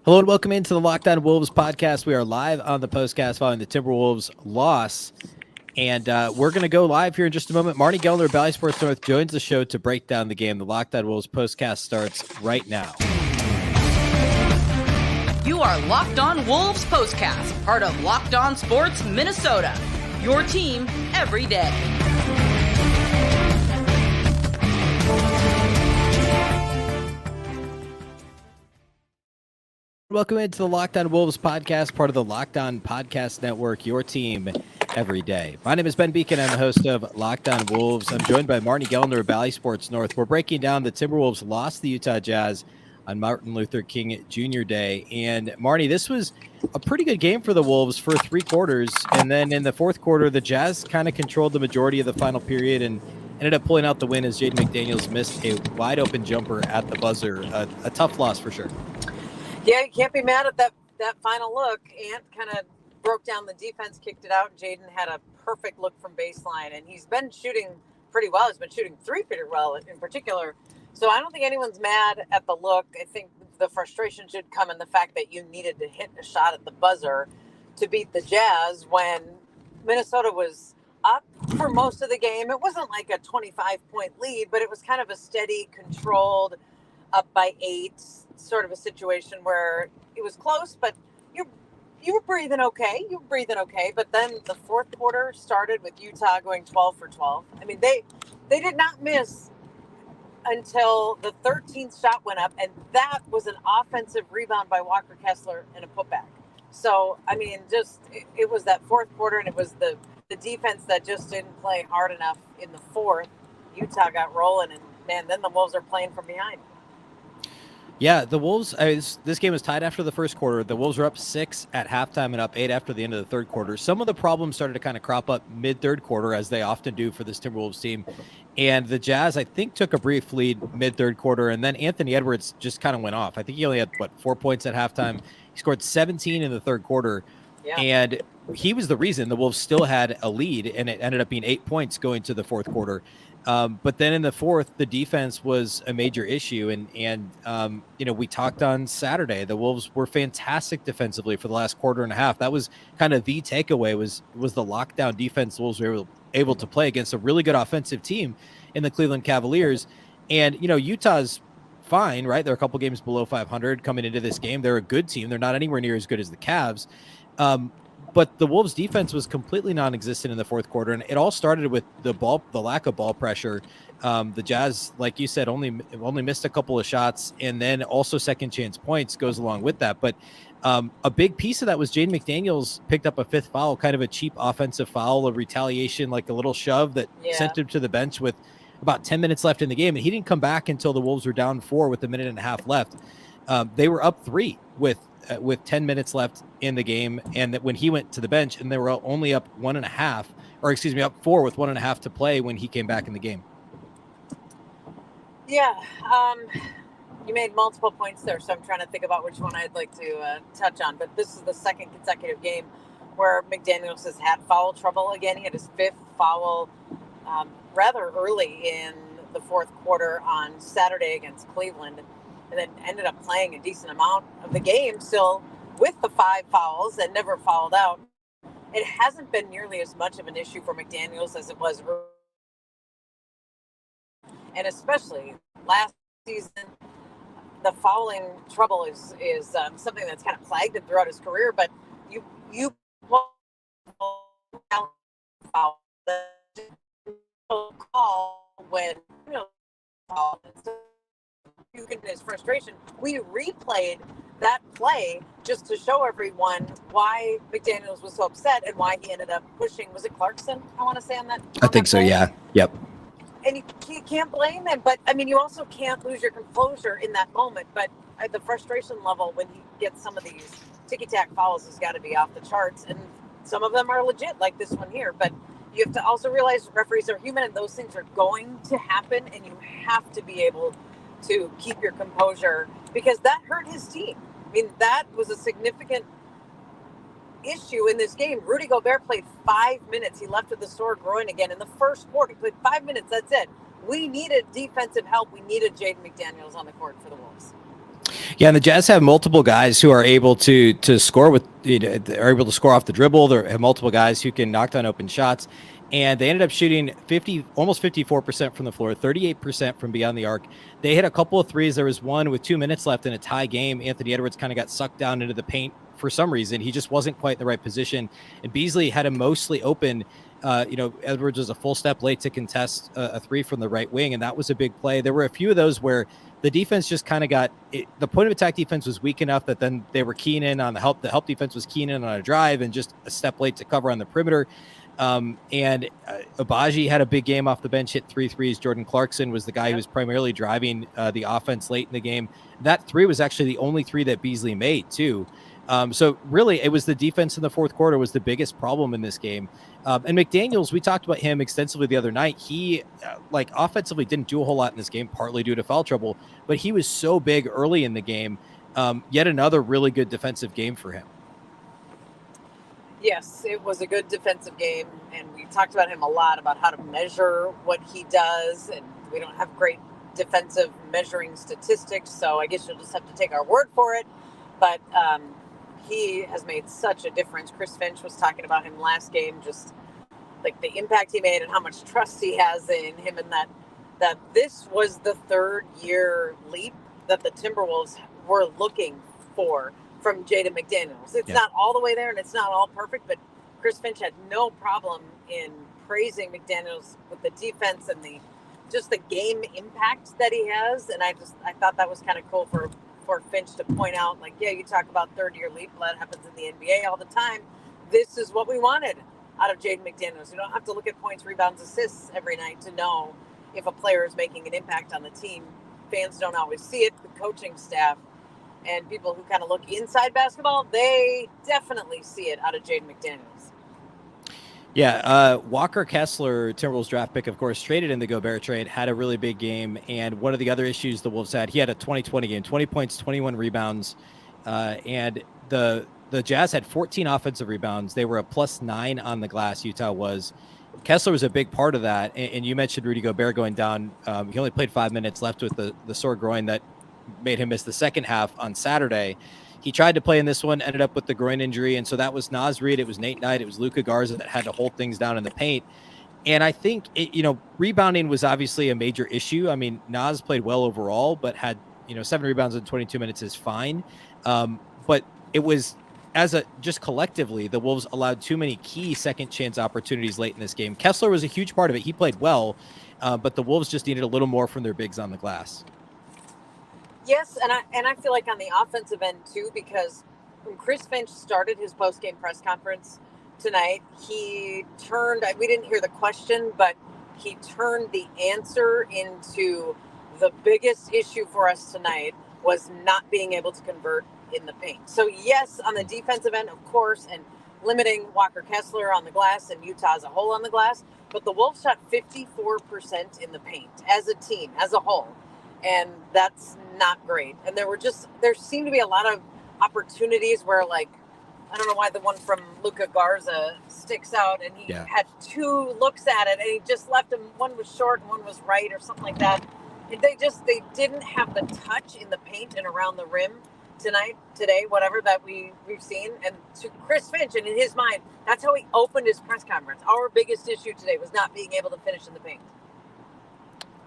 Hello and welcome into the Locked On Wolves podcast. We are live on the postcast following the Timberwolves loss. And we're going to go live here in just a moment. Marney Gellner of Valley Sports North joins the show to break down the game. The Locked On Wolves postcast starts right now. You are Locked On Wolves postcast, part of Locked On Sports Minnesota. Your team every day. Welcome into the Locked On Wolves podcast, part of the Locked On Podcast Network, your team every day. My name is Ben Beecken. I'm the host of Locked On Wolves. I'm joined by Marney Gellner of Valley Sports North. We're breaking down the Timberwolves lost the Utah Jazz on Martin Luther King Jr. Day. And Marney, this was a pretty good game for the Wolves for three quarters. And then in the fourth quarter, the Jazz kind of controlled the majority of the final period and ended up pulling out the win as Jaden McDaniels missed a wide open jumper at the buzzer. A tough loss for sure. Yeah, you can't be mad at that final look. Ant kind of broke down the defense, kicked it out. Jaden had a perfect look from baseline, and he's been shooting pretty well. He's been shooting three pretty well in particular. So I don't think anyone's mad at the look. I think the frustration should come in the fact that you needed to hit a shot at the buzzer to beat the Jazz when Minnesota was up for most of the game. It wasn't like a 25-point lead, but it was kind of a steady, controlled, up by 8 sort of a situation where it was close, but you were breathing okay. But then the fourth quarter started with Utah going 12 for 12. I mean, they did not miss until the 13th shot went up, and that was an offensive rebound by Walker Kessler and a putback. So, I mean, just it was that fourth quarter, and it was the defense that just didn't play hard enough in the fourth. Utah got rolling, and, man, then the Wolves are playing from behind. Yeah, the Wolves, this game was tied after the first quarter. The Wolves were up 6 at halftime and up 8 after the end of the third quarter. Some of the problems started to kind of crop up mid-third quarter, as they often do for this Timberwolves team. And the Jazz, I think, took a brief lead mid-third quarter, and then Anthony Edwards just kind of went off. I think he only had, 4 points at halftime. He scored 17 in the third quarter, and he was the reason the Wolves still had a lead, and it ended up being 8 points going to the fourth quarter. But then in the fourth, the defense was a major issue. And we talked on Saturday, the Wolves were fantastic defensively for the last quarter and a half. That was kind of the takeaway was the lockdown defense the Wolves were able to play against a really good offensive team in the Cleveland Cavaliers. And, Utah's fine, right? They're a couple games below 500 coming into this game. They're a good team. They're not anywhere near as good as the Cavs. But the Wolves defense was completely non-existent in the fourth quarter, and it all started with the lack of ball pressure. The Jazz, like you said, only missed a couple of shots, and then also second chance points goes along with that. But a big piece of that was Jaden McDaniels picked up a fifth foul, kind of a cheap offensive foul, a retaliation, like a little shove that sent him to the bench with about 10 minutes left in the game, and he didn't come back until the Wolves were down 4 with a minute and a half left. They were up 3 with 10 minutes left in the game, and that when he went to the bench, and they were only up 1.5, up 4 with 1.5 to play when he came back in the game. Yeah, you made multiple points there, so I'm trying to think about which one I'd like to touch on. But this is the second consecutive game where McDaniels has had foul trouble again. He had his 5th foul rather early in the fourth quarter on Saturday against Cleveland, and then ended up playing a decent amount of the game still with the 5 fouls and never fouled out. It hasn't been nearly as much of an issue for McDaniels as it was early. And especially last season, the fouling trouble is something that's kind of plagued him throughout his career. But you call when you can his frustration. We replayed that play just to show everyone why McDaniels was so upset and why he ended up pushing. Was it Clarkson? I want to say on that. I think so. Yeah. Yep. And you can't blame him, but I mean, you also can't lose your composure in that moment. But at the frustration level when he gets some of these ticky-tack fouls has got to be off the charts, and some of them are legit, like this one here. But you have to also realize referees are human, and those things are going to happen, and you have to be able to keep your composure because that hurt his team. I mean, that was a significant issue in this game. Rudy Gobert played 5 minutes. He left with the sore groin again in the first quarter. He played 5 minutes. That's it. We needed defensive help. We needed Jaden McDaniels on the court for the Wolves. Yeah, and the Jazz have multiple guys who are able to score with, are able to score off the dribble. They have multiple guys who can knock down open shots, and they ended up shooting almost 54% from the floor, 38% from beyond the arc. They hit a couple of threes. There was one with 2 minutes left in a tie game. Anthony Edwards kind of got sucked down into the paint for some reason. He just wasn't quite in the right position, and Beasley had him mostly open. Edwards was a full step late to contest a three from the right wing, and that was a big play. There were a few of those where the defense just kind of the point of attack defense was weak enough that then they were keen in on the help. The help defense was keen in on a drive and just a step late to cover on the perimeter. Abaji had a big game off the bench, hit 3 threes. Jordan Clarkson was the guy who was primarily driving the offense late in the game. That three was actually the only three that Beasley made too. So really it was the defense in the fourth quarter was the biggest problem in this game. And McDaniels, we talked about him extensively the other night. He offensively didn't do a whole lot in this game, partly due to foul trouble, but he was so big early in the game. Yet another really good defensive game for him. Yes, it was a good defensive game, and we talked about him a lot, about how to measure what he does, and we don't have great defensive measuring statistics, so I guess you'll just have to take our word for it. But he has made such a difference. Chris Finch was talking about him last game, just like the impact he made and how much trust he has in him, and that this was the third-year leap that the Timberwolves were looking for from Jaden McDaniels. It's not all the way there, and it's not all perfect, but Chris Finch had no problem in praising McDaniels with the defense and the game impact that he has. And I thought that was kind of cool for Finch to point out, like, yeah, you talk about third-year leap, that happens in the NBA all the time. This is what we wanted out of Jaden McDaniels. You don't have to look at points, rebounds, assists every night to know if a player is making an impact on the team. Fans don't always see it. The coaching staff and people who kind of look inside basketball, they definitely see it out of Jaden McDaniels. Yeah, Walker Kessler, Timberwolves draft pick, of course, traded in the Gobert trade, had a really big game. And one of the other issues the Wolves had, he had a 20-20 game, 20 points, 21 rebounds. And the Jazz had 14 offensive rebounds. They were a +9 on the glass, Utah was. Kessler was a big part of that. And you mentioned Rudy Gobert going down. He only played 5 minutes left with the sore groin that made him miss the second half on Saturday. He tried to play in this one, ended up with the groin injury. And so that was Naz Reid, it was Nate Knight, it was Luka Garza that had to hold things down in the paint. And I think, rebounding was obviously a major issue. I mean, Naz played well overall, but had, 7 rebounds in 22 minutes is fine. But it was, just collectively, the Wolves allowed too many key second chance opportunities late in this game. Kessler was a huge part of it. He played well, but the Wolves just needed a little more from their bigs on the glass. Yes, and I feel like on the offensive end too, because when Chris Finch started his post-game press conference tonight, we didn't hear the question, but he turned the answer into the biggest issue for us tonight was not being able to convert in the paint. So yes, on the defensive end, of course, and limiting Walker Kessler on the glass and Utah as a whole on the glass, but the Wolves shot 54% in the paint as a team, as a whole. And that's not great. And there seemed to be a lot of opportunities where, like, I don't know why the one from Luka Garza sticks out, and he had 2 looks at it and he just left him. One was short and one was right or something like that. And they didn't have the touch in the paint and around the rim today, whatever that we've seen. And to Chris Finch, and in his mind, that's how he opened his press conference. Our biggest issue today was not being able to finish in the paint.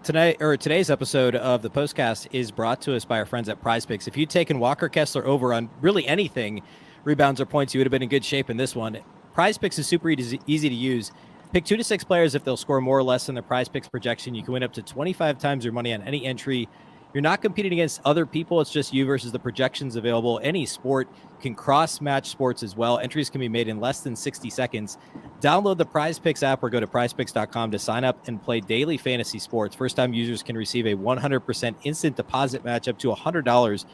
Today's episode of the POSTCAST is brought to us by our friends at PrizePicks. If you'd taken Walker Kessler over on really anything, rebounds or points, you would have been in good shape in this one. PrizePicks is super easy to use. Pick 2 to 6 players. If they'll score more or less than the PrizePicks projection, you can win up to 25 times your money on any entry. You're not competing against other people. It's just you versus the projections available. Any sport can cross-match sports as well. Entries can be made in less than 60 seconds. Download the PrizePicks app or go to prizepicks.com to sign up and play daily fantasy sports. First-time users can receive a 100% instant deposit match up to $100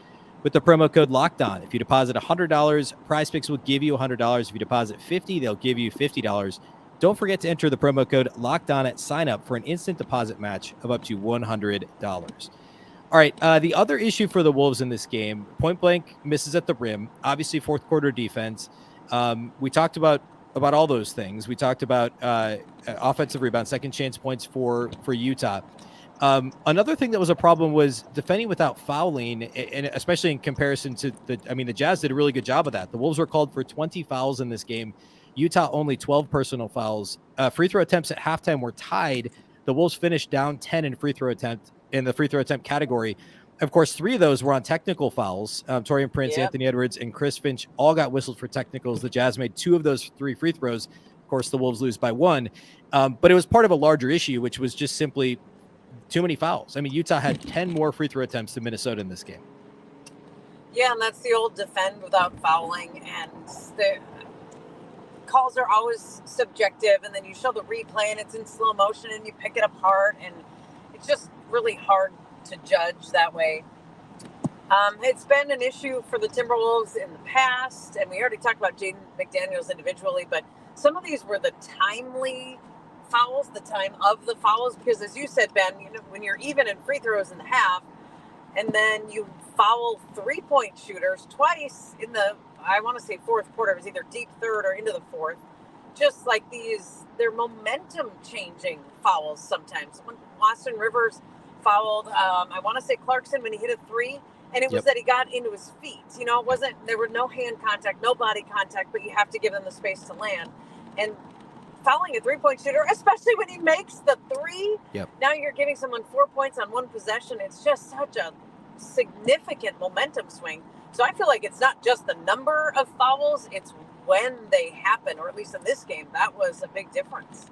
with the promo code LOCKEDON. If you deposit $100, PrizePicks will give you $100. If you deposit $50, they'll give you $50. Don't forget to enter the promo code LOCKEDON at sign up for an instant deposit match of up to $100. All right, the other issue for the Wolves in this game, point blank misses at the rim, obviously fourth quarter defense. We talked about all those things. We talked about offensive rebound, second chance points for Utah. Another thing that was a problem was defending without fouling, and especially in comparison to the Jazz did a really good job of that. The Wolves were called for 20 fouls in this game. Utah only 12 personal fouls. Free throw attempts at halftime were tied. The Wolves finished down 10 in the free throw attempt category. Of course, 3 of those were on technical fouls. Torian Prince, Yep. Anthony Edwards, and Chris Finch all got whistled for technicals. The Jazz made 2 of those 3 free throws. Of course, the Wolves lose by 1. But it was part of a larger issue, which was just simply too many fouls. I mean, Utah had 10 more free throw attempts than Minnesota in this game. Yeah, and that's the old defend without fouling. And the calls are always subjective. And then you show the replay and it's in slow motion and you pick it apart. And it's just really hard to judge that way. It's been an issue for the Timberwolves in the past. And we already talked about Jaden McDaniels individually. But some of these were the timely fouls, the time of the fouls, because as you said, Ben, when you're even in free throws in the half, and then you foul 3-point shooters twice in the, I want to say fourth quarter, it was either deep third or into the fourth, just like they're momentum changing fouls sometimes. When Austin Rivers fouled, I want to say Clarkson when he hit a 3, and it was that he got into his feet. There were no hand contact, no body contact, but you have to give them the space to land. And fouling a 3-point shooter, especially when he makes the 3. Yep. Now you're giving someone 4 points on one possession. It's just such a significant momentum swing. So I feel like it's not just the number of fouls, it's when they happen, or at least in this game, that was a big difference.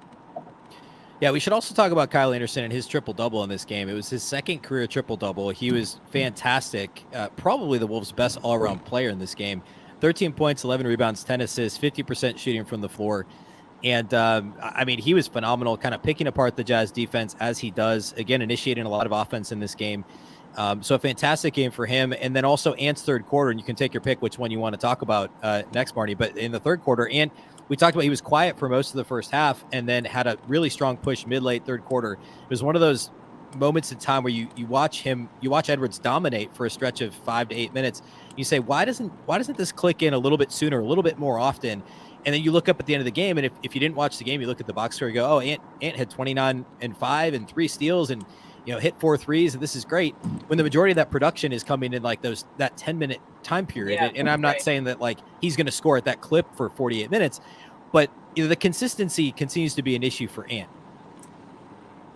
Yeah, we should also talk about Kyle Anderson and his triple-double in this game. It was his second career triple-double. He was fantastic, probably the Wolves' best all-around player in this game. 13 points, 11 rebounds, 10 assists, 50% shooting from the floor. And, he was phenomenal, kind of picking apart the Jazz defense as he does, again, initiating a lot of offense in this game. So a fantastic game for him. And then also Ant's third quarter, and you can take your pick which one you want to talk about next, Marney. But in the third quarter, Ant, we talked about he was quiet for most of the first half and then had a really strong push mid-late third quarter. It was one of those moments in time where you watch Edwards dominate for a stretch of 5 to 8 minutes. You say, why doesn't this click in a little bit sooner, a little bit more often? And then you look up at the end of the game, and if you didn't watch the game, you look at the box score, you go, oh, Ant had 29 and 5 and 3 steals and hit 4 threes, and this is great. When the majority of that production is coming in like that 10-minute time period, and I'm not saying that like he's going to score at that clip for 48 minutes, but the consistency continues to be an issue for Ant.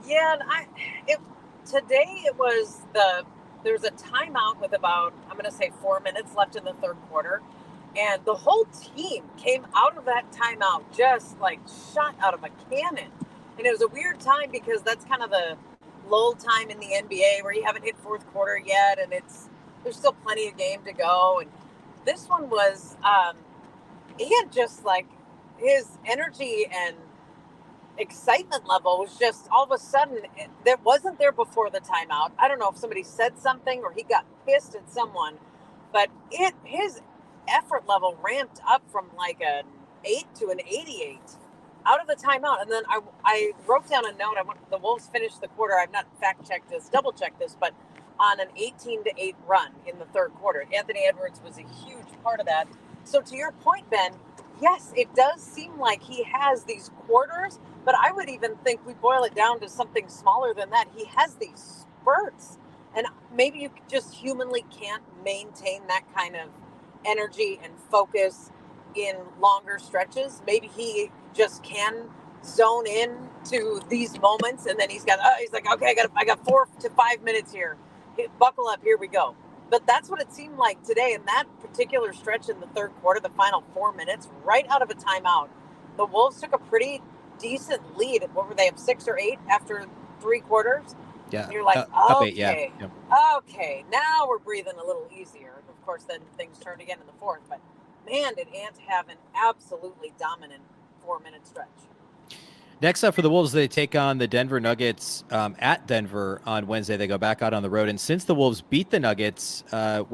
Yeah, and today it was there's a timeout with about, I'm going to say 4 minutes left in the third quarter. And the whole team came out of that timeout just like shot out of a cannon. And it was a weird time because that's kind of the lull time in the NBA where you haven't hit fourth quarter yet. And there's still plenty of game to go. And this one was, he had just like his energy and excitement level was just all of a sudden that wasn't there before the timeout. I don't know if somebody said something or he got pissed at someone, but his effort level ramped up from like an 8 to an 88 out of the timeout. And then I wrote down a note. The Wolves finished the quarter. I've not double checked this, but on an 18-8 run in the third quarter. Anthony Edwards was a huge part of that. So to your point, Ben, yes, it does seem like he has these quarters, but I would even think we boil it down to something smaller than that. He has these spurts, and maybe you just humanly can't maintain that kind of energy and focus in longer stretches. Maybe he just can zone in to these moments, and then he's like, okay, I got 4 to 5 minutes here. Buckle up, here we go. But that's what it seemed like today in that particular stretch in the third quarter, the final 4 minutes, right out of a timeout. The Wolves took a pretty decent lead. What were they, up 6 or 8 after 3 quarters? Yeah. And you're like, okay, 8, yeah. Okay, now we're breathing a little easier. Of course, then things turned again in the fourth. But man, did Ant have an absolutely dominant 4-minute stretch. Next up for the Wolves, they take on the Denver Nuggets at Denver on Wednesday. They go back out on the road. And since the Wolves beat the Nuggets, 2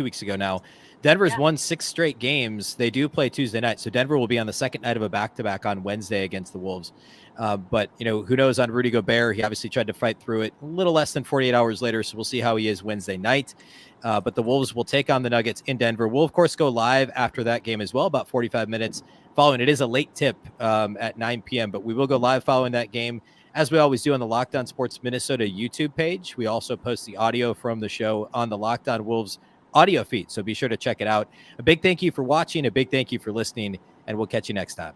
weeks ago now, Denver's won 6 straight games. They do play Tuesday night. So Denver will be on the second night of a back-to-back on Wednesday against the Wolves. But, who knows on Rudy Gobert? He obviously tried to fight through it a little less than 48 hours later. So we'll see how he is Wednesday night. But the Wolves will take on the Nuggets in Denver. We'll, of course, go live after that game as well, about 45 minutes following. It is a late tip at 9 p.m., but we will go live following that game as we always do on the Locked On Sports Minnesota YouTube page. We also post the audio from the show on the Locked On Wolves audio feed, so be sure to check it out. A big thank you for watching, a big thank you for listening, and we'll catch you next time.